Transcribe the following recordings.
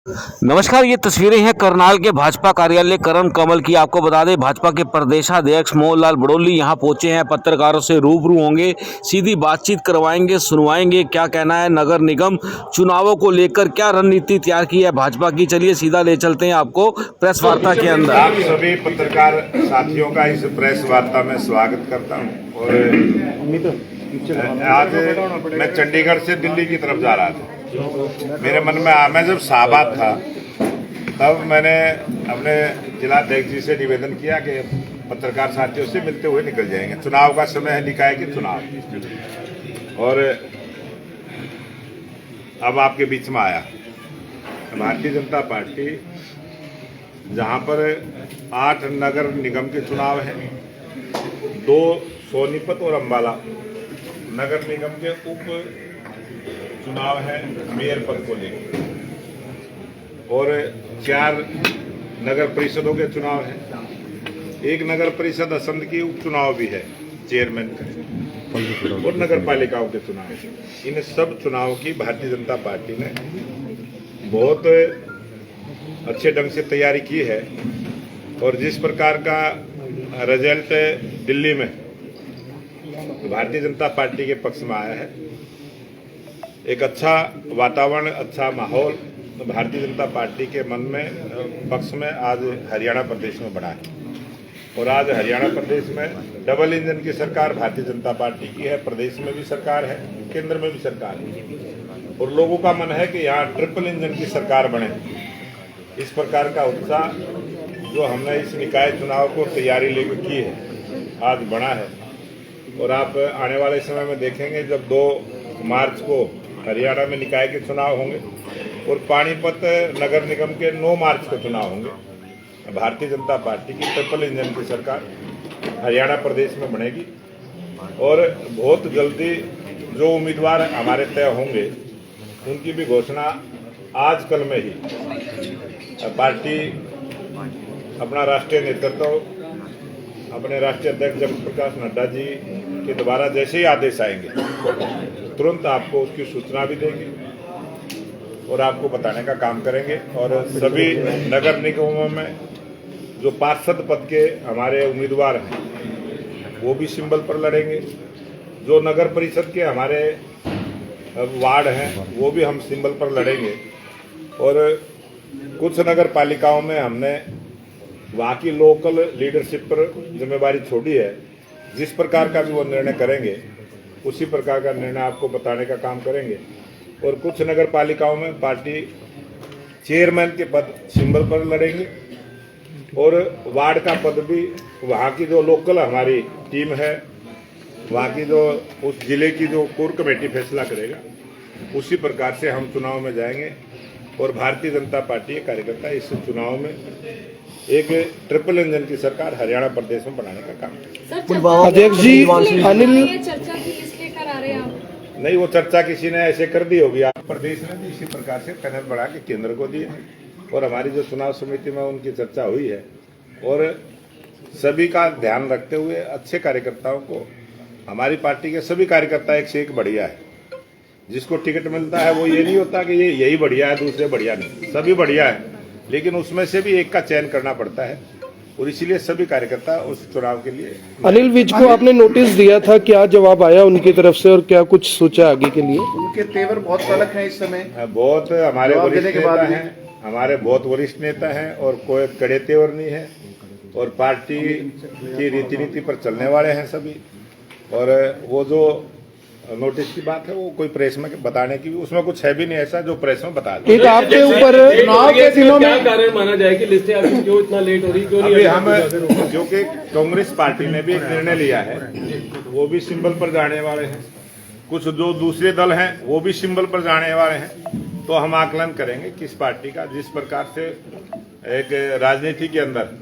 नमस्कार, ये तस्वीरें हैं करनाल के भाजपा कार्यालय करण कमल की। आपको बता दें, भाजपा के प्रदेशाध्यक्ष मोहनलाल बड़ोली यहां पहुंचे हैं। पत्रकारों से रूबरू होंगे, सीधी बातचीत करवाएंगे, सुनवाएंगे क्या कहना है नगर निगम चुनावों को लेकर, क्या रणनीति तैयार की है भाजपा की। चलिए सीधा ले चलते हैं आपको प्रेस वार्ता के अंदर। आप सभी पत्रकार साथियों का इस प्रेस वार्ता में स्वागत करता हूं। और आज मैं चंडीगढ़ से दिल्ली की तरफ जा रहा था। मेरे मन में मैं जब शाहबाद था तब मैंने अपने जिलाध्यक्ष जी से निवेदन किया कि पत्रकार साथियों से मिलते हुए निकल जाएंगे। चुनाव का समय है, लिखा है कि चुनाव, और अब आपके बीच में आया। भारतीय जनता पार्टी जहां पर 8 नगर निगम के चुनाव हैं, 2 सोनीपत और अंबाला नगर निगम के उप चुनाव है मेयर पद को लेकर, और 4 नगर परिषदों के चुनाव हैं। 1 नगर परिषद असंध की उपचुनाव भी है, चेयरमैन का, और नगर पालिकाओं के चुनाव है। इन सब चुनाव की भारतीय जनता पार्टी ने बहुत अच्छे ढंग से तैयारी की है। और जिस प्रकार का रिजल्ट दिल्ली में भारतीय जनता पार्टी के पक्ष में आया है, एक अच्छा वातावरण, अच्छा माहौल भारतीय जनता पार्टी के मन में पक्ष में आज हरियाणा प्रदेश में बना है। और आज हरियाणा प्रदेश में डबल इंजन की सरकार भारतीय जनता पार्टी की है। प्रदेश में भी सरकार है, केंद्र में भी सरकार है, और लोगों का मन है कि यहाँ ट्रिपल इंजन की सरकार बने। इस प्रकार का उत्साह जो हमने इस निकाय चुनाव को तैयारी लेकर की है, आज बना है। और आप आने वाले समय में देखेंगे, जब 2 मार्च को हरियाणा में निकाय के चुनाव होंगे और पानीपत नगर निगम के 9 मार्च को चुनाव होंगे, भारतीय जनता पार्टी की ट्रिपल इंजन की सरकार हरियाणा प्रदेश में बनेगी। और बहुत जल्दी जो उम्मीदवार हमारे तय होंगे उनकी भी घोषणा आज कल में ही पार्टी अपना राष्ट्रीय नेतृत्व, अपने राष्ट्रीय अध्यक्ष जगत प्रकाश नड्डा जी के द्वारा जैसे ही आदेश आएंगे तुरंत आपको उसकी सूचना भी देंगे और आपको बताने का काम करेंगे। और सभी नगर निगमों में जो पार्षद पद के हमारे उम्मीदवार हैं वो भी सिंबल पर लड़ेंगे। जो नगर परिषद के हमारे वार्ड हैं वो भी हम सिंबल पर लड़ेंगे। और कुछ नगर पालिकाओं में हमने वहाँ की लोकल लीडरशिप पर जिम्मेवारी छोड़ी है। जिस प्रकार का भी वो निर्णय करेंगे उसी प्रकार का निर्णय आपको बताने का काम करेंगे। और कुछ नगर पालिकाओं में पार्टी चेयरमैन के पद सिंबल पर लड़ेंगे, और वार्ड का पद भी वहाँ की जो लोकल हमारी टीम है, वहाँ की जो उस जिले की जो कोर कमेटी फैसला करेगा, उसी प्रकार से हम चुनाव में जाएंगे। और भारतीय जनता पार्टी के कार्यकर्ता इस चुनाव में एक ट्रिपल इंजन की सरकार हरियाणा प्रदेश में बनाने का काम। अध्यक्ष जी, अनिल चर्चा किस लेकर आ रहे हैं आप? नहीं, वो चर्चा किसी ने ऐसे कर दी होगी। आप प्रदेश ने भी इसी प्रकार से पैनल बढ़ा के केंद्र को दिए, और हमारी जो चुनाव समिति में उनकी चर्चा हुई है। और सभी का ध्यान रखते हुए अच्छे कार्यकर्ताओं को, हमारी पार्टी के सभी कार्यकर्ता एक से एक बढ़िया है। जिसको टिकट मिलता है वो ये नहीं होता कि ये यही बढ़िया है, दूसरे बढ़िया नहीं, सभी बढ़िया है, लेकिन उसमें से भी एक का चयन करना पड़ता है। और इसीलिए सभी कार्यकर्ता उस चुनाव के लिए। अनिल विज को आपने नोटिस दिया था, क्या जवाब आया उनकी तरफ से और क्या कुछ सोचा आगे के लिए? उनके तेवर बहुत अलग हैं इस समय। बहुत हमारे वरिष्ठ नेता हैं, हमारे बहुत वरिष्ठ नेता हैं, और कोई कड़े तेवर नहीं है, और पार्टी की रीति नीति पर चलने वाले हैं सभी। और वो जो नोटिस की बात है वो कोई प्रेस में बताने की, उसमें कुछ है भी नहीं ऐसा जो प्रेस में बता दे। एक आपके ऊपर चुनाव के दिनों में कारण माना जाए कि लिस्टें अभी क्यों इतना लेट हो रही, क्यों नहीं? अभी हम, क्योंकि कांग्रेस पार्टी ने भी एक निर्णय लिया है, वो भी सिंबल पर जाने वाले हैं। कुछ जो दूसरे दल हैं वो भी सिंबल पर जाने वाले हैं। तो हम आकलन करेंगे किस पार्टी का, जिस प्रकार से एक राजनीति के अंदर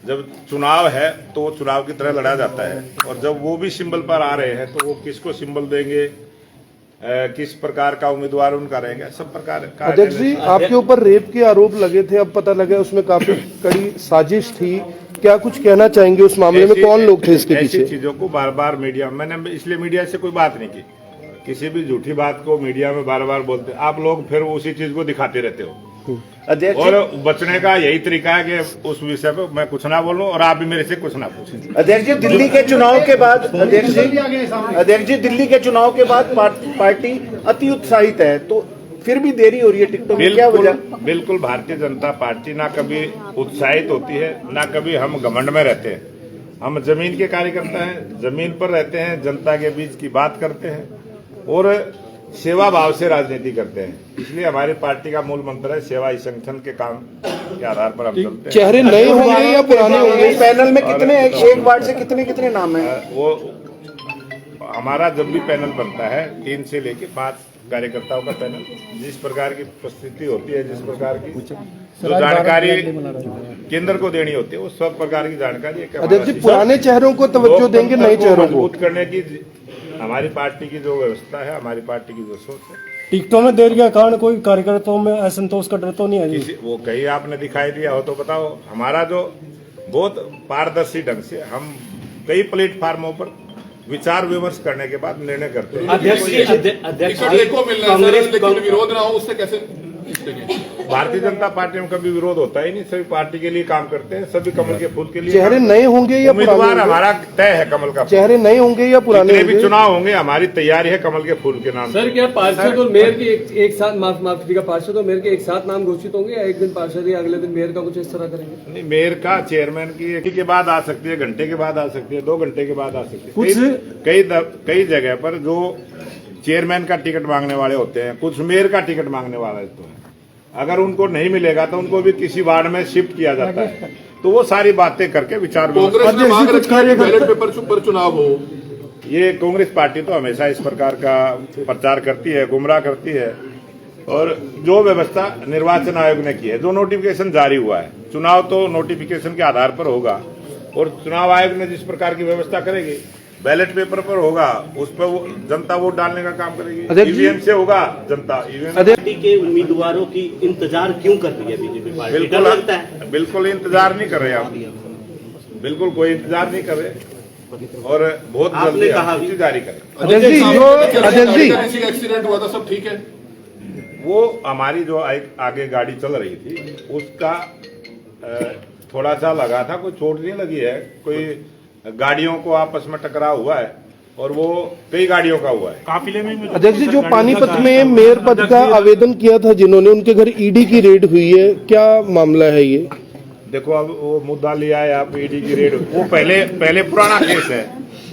जब चुनाव है तो वो चुनाव की तरह लड़ा जाता है, और जब वो भी सिंबल पर आ रहे हैं तो वो किसको सिंबल देंगे, किस प्रकार का उम्मीदवार उनका रहेगा, सब प्रकार का। अध्यक्ष जी, आपके ऊपर रेप के आरोप लगे थे, अब पता लगा उसमें काफी कड़ी साजिश थी, क्या कुछ कहना चाहेंगे उस मामले में? कौन लोग थे इसके पीछे? ऐसी चीजों को बार बार मीडिया, मैंने इसलिए मीडिया से कोई बात नहीं की, किसी भी झूठी बात को मीडिया में बार बार बोलते, आप लोग फिर उसी चीज को दिखाते रहते हो। अध्यक्ष और बचने का यही तरीका है कि उस विषय पे मैं कुछ ना बोलूं और आप भी मेरे से कुछ ना पूछें। अध्यक्ष जी, दिल्ली के चुनाव के बाद अध्यक्ष जी दिल्ली के चुनाव के बाद पार्टी अति उत्साहित है, तो फिर भी देरी हो रही है टिकटों में, क्या वजह? बिल्कुल भारतीय जनता पार्टी ना कभी उत्साहित होती है, ना कभी हम घमंड में रहते हैं। हम जमीन के कार्यकर्ता हैं, जमीन पर रहते हैं, जनता के बीच की बात करते हैं और सेवा भाव से राजनीति करते हैं। इसलिए हमारी पार्टी का मूल मंत्र है सेवा ही संगठन के काम के आधार पर हम चलते हैं। चेहरे नए होंगे या पुराने होंगे? इस पैनल में कितने, एक वार्ड से कितने नाम है? वो हमारा जब भी पैनल बनता है 3 से लेके 5 कार्यकर्ताओं का पैनल, जिस प्रकार की परिस्थिति होती है, जिस प्रकार की जो जानकारी केंद्र को देनी होती है, वो सब प्रकार की जानकारी अध्यक्ष जी, पुराने चेहरों को तवज्जो देंगे, नए चेहरों को मजबूत करने की हमारी पार्टी की जो व्यवस्था है, हमारी पार्टी की जो सोच है। टिकटों में देरी के कारण कोई कार्यकर्ताओं में असंतोष का डर तो नहीं है जी? वो कहीं आपने दिखाई दिया हो तो बताओ। हमारा जो बहुत पारदर्शी ढंग से हम कई प्लेटफार्मों पर विचार विमर्श करने के बाद निर्णय करते हैं। विरोध ना हो उससे कैसे? भारतीय जनता पार्टी में कभी विरोध होता ही नहीं, सभी पार्टी के लिए काम करते हैं, सभी कमल के फूल के लिए। चेहरे नए होंगे या पुराने? उम्मीदवार हमारा तय है कमल का। चेहरे नए होंगे या पुराने जितने भी चुनाव होंगे हमारी तैयारी है कमल के फूल के नाम। सर, क्या पार्षद और मेयर की एक साथ माफी का पार्षद और मेयर के एक साथ नाम घोषित होंगे या एक दिन पार्षद या अगले दिन मेयर का कुछ इस तरह करेंगे? नहीं, मेयर का चेयरमैन की एक के बाद आ सकती है, घंटे के बाद आ सकती है, 2 घंटे के बाद आ सकती है। कई जगह पर जो चेयरमैन का टिकट मांगने वाले होते हैं, कुछ मेयर का टिकट मांगने वाले होते हैं। अगर उनको नहीं मिलेगा तो उनको भी किसी वार्ड में शिफ्ट किया जाता है। तो वो सारी बातें करके विचार कांग्रेस ने मांग रखी है बैलेट पेपर पर चुनाव हो। ये कांग्रेस पार्टी तो हमेशा इस प्रकार का प्रचार करती है, गुमराह करती है। और जो व्यवस्था निर्वाचन आयोग ने की है, जो नोटिफिकेशन जारी हुआ है, चुनाव तो नोटिफिकेशन के आधार पर होगा और चुनाव आयोग ने जिस प्रकार की व्यवस्था करेगी, बैलेट पेपर पर होगा, उस पर वो जनता वोट डालने का काम करेगी। ईवीएम से होगा जनता। पार्टी के उम्मीदवारों की इंतजार क्यों कर रही है बीजेपी पार्टी? डर लगता है? बिल्कुल इंतजार नहीं कर रहे आप, बिल्कुल कोई इंतजार नहीं कर रहे और बहुत जल्दी सूची जारी करें। अध्यक्ष जी एक्सीडेंट हुआ था, सब ठीक है? वो हमारी जो आगे गाड़ी चल रही थी उसका थोड़ा सा लगा था, कोई चोट नहीं लगी है, कोई गाड़ियों को आपस में टकराव हुआ है और वो कई गाड़ियों का हुआ है काफिले में। अध्यक्ष जी, जो पानीपत में मेयर पद का आवेदन किया था जिन्होंने, उनके घर ईडी की रेड हुई है, क्या मामला है ये? देखो, अब वो मुद्दा लिया है आप, ईडी की रेड, वो पहले पुराना केस है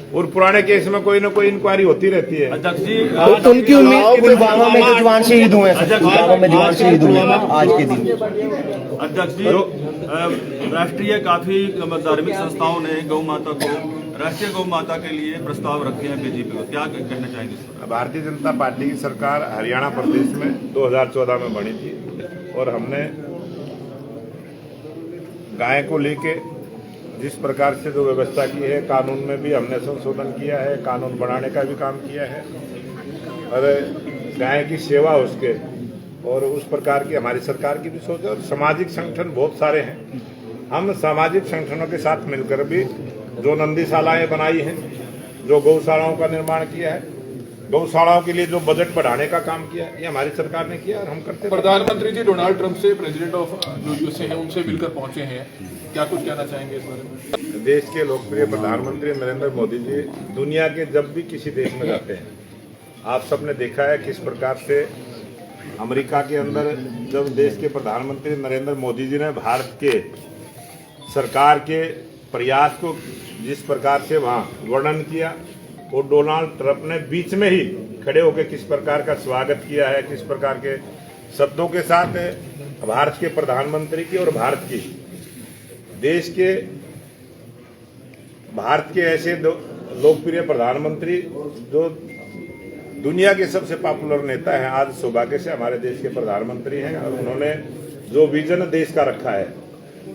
और पुराने केस में कोई ना कोई इंक्वायरी होती रहती है। अध्यक्ष जी, तो उनकी उम्मीद पुलवामा में जो जवान शहीद हुए आज के दिन। अध्यक्ष जी, राष्ट्रीय काफी धार्मिक संस्थाओं ने गौ माता को राष्ट्रीय गौ माता के लिए प्रस्ताव रखे हैं बीजेपी को, क्या कहना चाहेंगे? भारतीय जनता पार्टी की सरकार हरियाणा प्रदेश में 2014 में बनी थी और हमने गाय को लेके जिस प्रकार से जो व्यवस्था की है, कानून में भी हमने संशोधन किया है, कानून बनाने का भी काम किया है और गाय की सेवा उसके और उस प्रकार की हमारी सरकार की भी सोच है। और सामाजिक संगठन बहुत सारे हैं, हम सामाजिक संगठनों के साथ मिलकर भी जो नंदीशालाएं बनाई हैं, जो गौशालाओं का निर्माण किया है, गौशालाओं के लिए जो बजट बढ़ाने का काम किया है, ये हमारी सरकार ने किया और हम करते हैं। प्रधानमंत्री जी डोनाल्ड ट्रंप से, प्रेसिडेंट ऑफ जो यूएसए है, उनसे मिलकर पहुंचे हैं, क्या कुछ कहना चाहेंगे इस बारे में? देश के लोकप्रिय प्रधानमंत्री नरेंद्र मोदी जी दुनिया के जब भी किसी देश में जाते हैं, आप सबने देखा है किस प्रकार से अमेरिका के अंदर जब देश के प्रधानमंत्री नरेंद्र मोदी जी ने भारत के सरकार के प्रयास को जिस प्रकार से वहाँ वर्णन किया और डोनाल्ड ट्रंप ने बीच में ही खड़े होकर किस प्रकार का स्वागत किया है, किस प्रकार के शब्दों के साथ भारत के प्रधानमंत्री की और भारत की देश के भारत के ऐसे लोकप्रिय प्रधानमंत्री जो दुनिया के सबसे पॉपुलर नेता हैं, आज सौभाग्य से हमारे देश के प्रधानमंत्री हैं और उन्होंने जो विजन देश का रखा है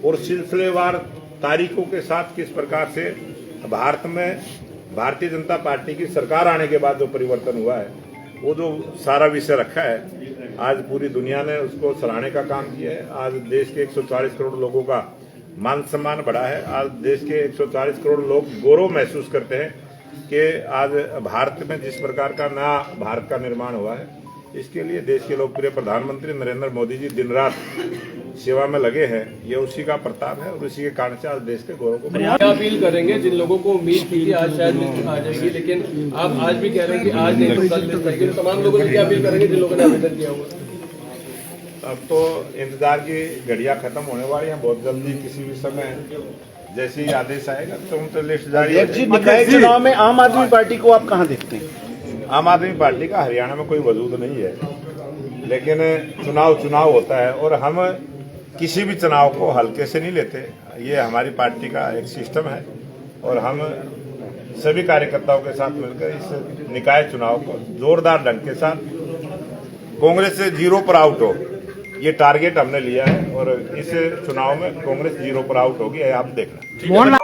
और सिलसिलेवार तारीखों के साथ किस प्रकार से भारत में भारतीय जनता पार्टी की सरकार आने के बाद जो परिवर्तन हुआ है, वो जो सारा विषय रखा है, आज पूरी दुनिया ने उसको सराहने का काम किया है। आज देश के 140 करोड़ लोगों का मान सम्मान बढ़ा है। आज देश के 140 करोड़ लोग गौरव महसूस करते हैं कि आज भारत में जिस प्रकार का नया भारत का निर्माण हुआ है, इसके लिए देश के लोकप्रिय प्रधानमंत्री नरेंद्र मोदी जी दिन रात सेवा में लगे हैं। ये उसी का प्रताप है और उसी के कारण से आज देश के गौरव को क्या अपील करेंगे जिन लोगों को उम्मीद थी कि आज शायद लिस्ट आ जाएगी, लेकिन आप आज भी कह रहे हैं कि आज नहीं तो कल लिस्ट आएगी, तो तमाम लोगों से क्या अपील करेंगे जिन लोगों ने आवेदन किया हुआ? अब तो इंतजार की घड़ियां खत्म होने वाली हैं। बहुत जल्दी किसी भी समय जैसे ही आदेश आएगा तो उनसे लिस्ट जारी अध्यक्ष जी, निकाय चुनाव में आम आदमी पार्टी को आप कहाँ देखते हैं? आम आदमी पार्टी का हरियाणा में कोई वजूद नहीं है, लेकिन चुनाव होता है और हम किसी भी चुनाव को हल्के से नहीं लेते। ये हमारी पार्टी का एक सिस्टम है और हम सभी कार्यकर्ताओं के साथ मिलकर इस निकाय चुनाव को जोरदार ढंग के साथ कांग्रेस से 0 पर आउट हो, ये टारगेट हमने लिया है और इस चुनाव में कांग्रेस 0 पर आउट होगी, आप देखना।